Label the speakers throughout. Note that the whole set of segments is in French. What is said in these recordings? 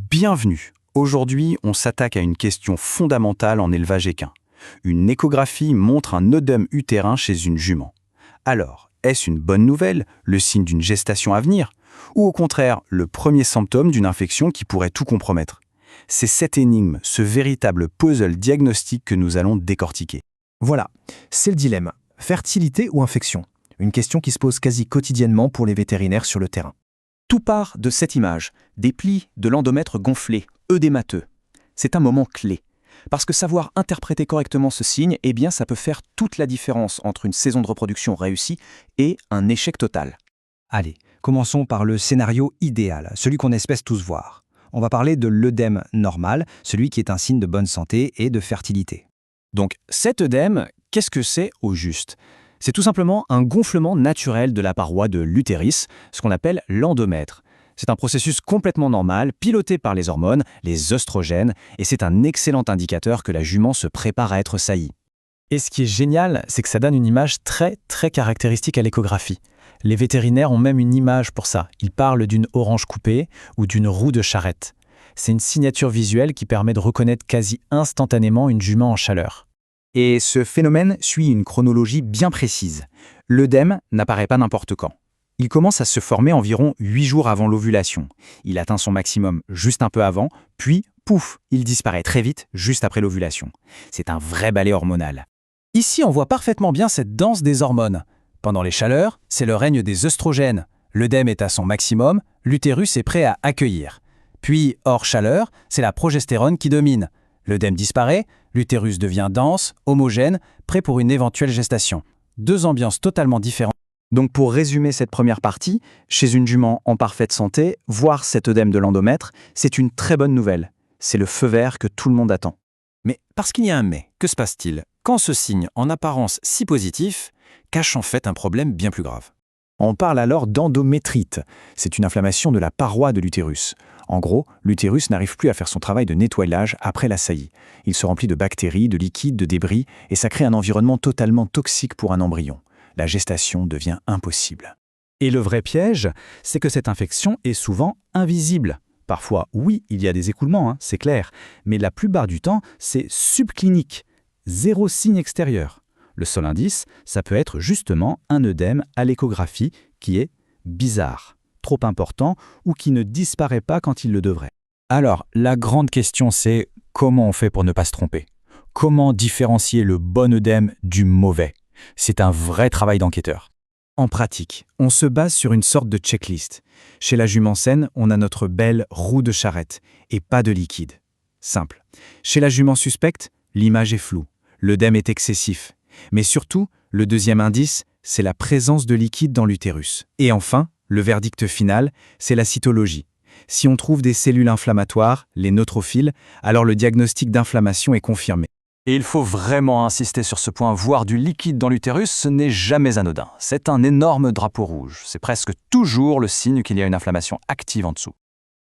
Speaker 1: Bienvenue. Aujourd'hui, on s'attaque à une question fondamentale en élevage équin. Une échographie montre un œdème utérin chez une jument. Alors, est-ce une bonne nouvelle, le signe d'une gestation à venir, ou au contraire, le premier symptôme d'une infection qui pourrait tout compromettre? C'est cette énigme, ce véritable puzzle diagnostique que nous allons décortiquer.
Speaker 2: Voilà, c'est le dilemme. Fertilité ou infection? Une question qui se pose quasi quotidiennement pour les vétérinaires sur le terrain.
Speaker 3: Tout part de cette image, des plis de l'endomètre gonflés, œdémateux. C'est un moment clé. Parce que savoir interpréter correctement ce signe, eh bien, ça peut faire toute la différence entre une saison de reproduction réussie et un échec total.
Speaker 4: Allez, commençons par le scénario idéal, celui qu'on espère tous voir. On va parler de l'œdème normal, celui qui est un signe de bonne santé et de fertilité.
Speaker 3: Donc, cet œdème, qu'est-ce que c'est au juste ? C'est tout simplement un gonflement naturel de la paroi de l'utérus, ce qu'on appelle l'endomètre. C'est un processus complètement normal, piloté par les hormones, les œstrogènes, et c'est un excellent indicateur que la jument se prépare à être saillie.
Speaker 5: Et ce qui est génial, c'est que ça donne une image très caractéristique à l'échographie. Les vétérinaires ont même une image pour ça. Ils parlent d'une orange coupée ou d'une roue de charrette. C'est une signature visuelle qui permet de reconnaître quasi instantanément une jument en chaleur.
Speaker 1: Et ce phénomène suit une chronologie bien précise. L'œdème n'apparaît pas n'importe quand. Il commence à se former environ 8 jours avant l'ovulation. Il atteint son maximum juste un peu avant, puis, pouf, il disparaît très vite juste après l'ovulation. C'est un vrai balai hormonal.
Speaker 5: Ici, on voit parfaitement bien cette danse des hormones. Pendant les chaleurs, c'est le règne des œstrogènes. L'œdème est à son maximum, l'utérus est prêt à accueillir. Puis, hors chaleur, c'est la progestérone qui domine. L'œdème disparaît, l'utérus devient dense, homogène, prêt pour une éventuelle gestation. Deux ambiances totalement différentes.
Speaker 1: Donc pour résumer cette première partie, chez une jument en parfaite santé, voir cet œdème de l'endomètre, c'est une très bonne nouvelle. C'est le feu vert que tout le monde attend.
Speaker 3: Mais parce qu'il y a un mais, que se passe-t-il quand ce signe, en apparence si positif, cache en fait un problème bien plus grave?
Speaker 2: On parle alors d'endométrite. C'est une inflammation de la paroi de l'utérus. En gros, l'utérus n'arrive plus à faire son travail de nettoyage après la saillie. Il se remplit de bactéries, de liquides, de débris, et ça crée un environnement totalement toxique pour un embryon. La gestation devient impossible.
Speaker 5: Et le vrai piège, c'est que cette infection est souvent invisible. Parfois, oui, il y a des écoulements, c'est clair, mais la plupart du temps, c'est subclinique. Zéro signe extérieur. Le seul indice, ça peut être justement un œdème à l'échographie qui est bizarre, trop important ou qui ne disparaît pas quand il le devrait. Alors, la grande question, c'est comment on fait pour ne pas se tromper? Comment différencier le bon œdème du mauvais? C'est un vrai travail d'enquêteur.
Speaker 2: En pratique, on se base sur une sorte de checklist. Chez la jument saine, on a notre belle roue de charrette et pas de liquide. Simple. Chez la jument suspecte, l'image est floue. L'œdème est excessif. Mais surtout, le deuxième indice, c'est la présence de liquide dans l'utérus. Et enfin, le verdict final, c'est la cytologie. Si on trouve des cellules inflammatoires, les neutrophiles, alors le diagnostic d'inflammation est confirmé.
Speaker 3: Et il faut vraiment insister sur ce point, voir du liquide dans l'utérus, ce n'est jamais anodin. C'est un énorme drapeau rouge. C'est presque toujours le signe qu'il y a une inflammation active en dessous.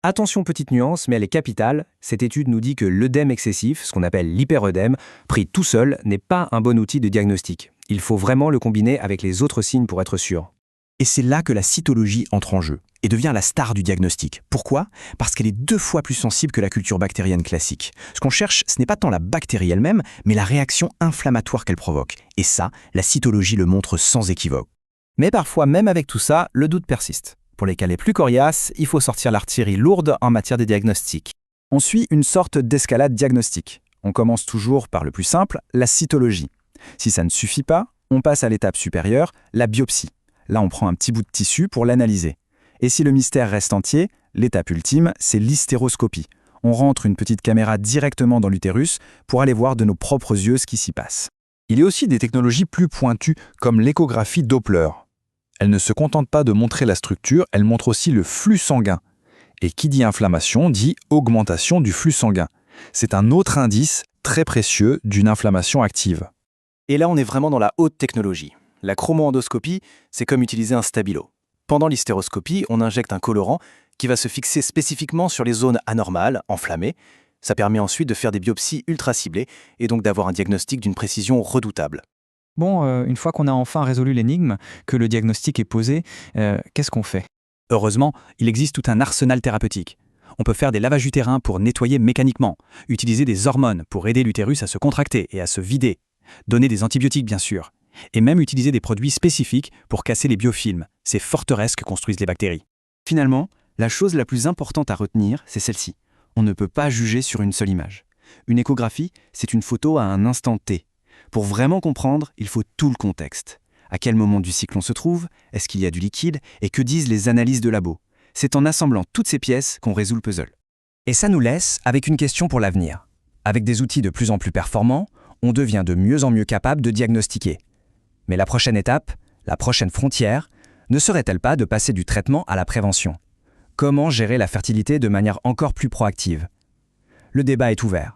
Speaker 4: Attention, petite nuance, mais elle est capitale. Cette étude nous dit que l'œdème excessif, ce qu'on appelle l'hyperœdème, pris tout seul, n'est pas un bon outil de diagnostic. Il faut vraiment le combiner avec les autres signes pour être sûr.
Speaker 2: Et c'est là que la cytologie entre en jeu et devient la star du diagnostic. Pourquoi ? Parce qu'elle est 2 fois plus sensible que la culture bactérienne classique. Ce qu'on cherche, ce n'est pas tant la bactérie elle-même, mais la réaction inflammatoire qu'elle provoque. Et ça, la cytologie le montre sans équivoque.
Speaker 4: Mais parfois, même avec tout ça, le doute persiste. Pour les cas les plus coriaces, il faut sortir l'artillerie lourde en matière de diagnostic.
Speaker 1: On suit une sorte d'escalade diagnostique. On commence toujours par le plus simple, la cytologie. Si ça ne suffit pas, on passe à l'étape supérieure, la biopsie. Là, on prend un petit bout de tissu pour l'analyser. Et si le mystère reste entier, l'étape ultime, c'est l'hystéroscopie. On rentre une petite caméra directement dans l'utérus pour aller voir de nos propres yeux ce qui s'y passe.
Speaker 6: Il y a aussi des technologies plus pointues, comme l'échographie Doppler. Elle ne se contente pas de montrer la structure, elle montre aussi le flux sanguin. Et qui dit inflammation dit augmentation du flux sanguin. C'est un autre indice très précieux d'une inflammation active.
Speaker 3: Et là, on est vraiment dans la haute technologie. La chromoendoscopie, c'est comme utiliser un stabilo. Pendant l'hystéroscopie, on injecte un colorant qui va se fixer spécifiquement sur les zones anormales, enflammées. Ça permet ensuite de faire des biopsies ultra ciblées et donc d'avoir un diagnostic d'une précision redoutable.
Speaker 5: Bon, une fois qu'on a enfin résolu l'énigme, que le diagnostic est posé, qu'est-ce qu'on fait?
Speaker 3: Heureusement, il existe tout un arsenal thérapeutique.
Speaker 2: On peut faire des lavages utérins pour nettoyer mécaniquement, utiliser des hormones pour aider l'utérus à se contracter et à se vider, donner des antibiotiques bien sûr, et même utiliser des produits spécifiques pour casser les biofilms, ces forteresses que construisent les bactéries.
Speaker 3: Finalement, la chose la plus importante à retenir, c'est celle-ci. On ne peut pas juger sur une seule image. Une échographie, c'est une photo à un instant T. Pour vraiment comprendre, il faut tout le contexte. À quel moment du cycle on se trouve? Est-ce qu'il y a du liquide? Et que disent les analyses de labo? C'est en assemblant toutes ces pièces qu'on résout le puzzle.
Speaker 4: Et ça nous laisse avec une question pour l'avenir. Avec des outils de plus en plus performants, on devient de mieux en mieux capable de diagnostiquer. Mais la prochaine étape, la prochaine frontière, ne serait-elle pas de passer du traitement à la prévention? Comment gérer la fertilité de manière encore plus proactive? Le débat est ouvert.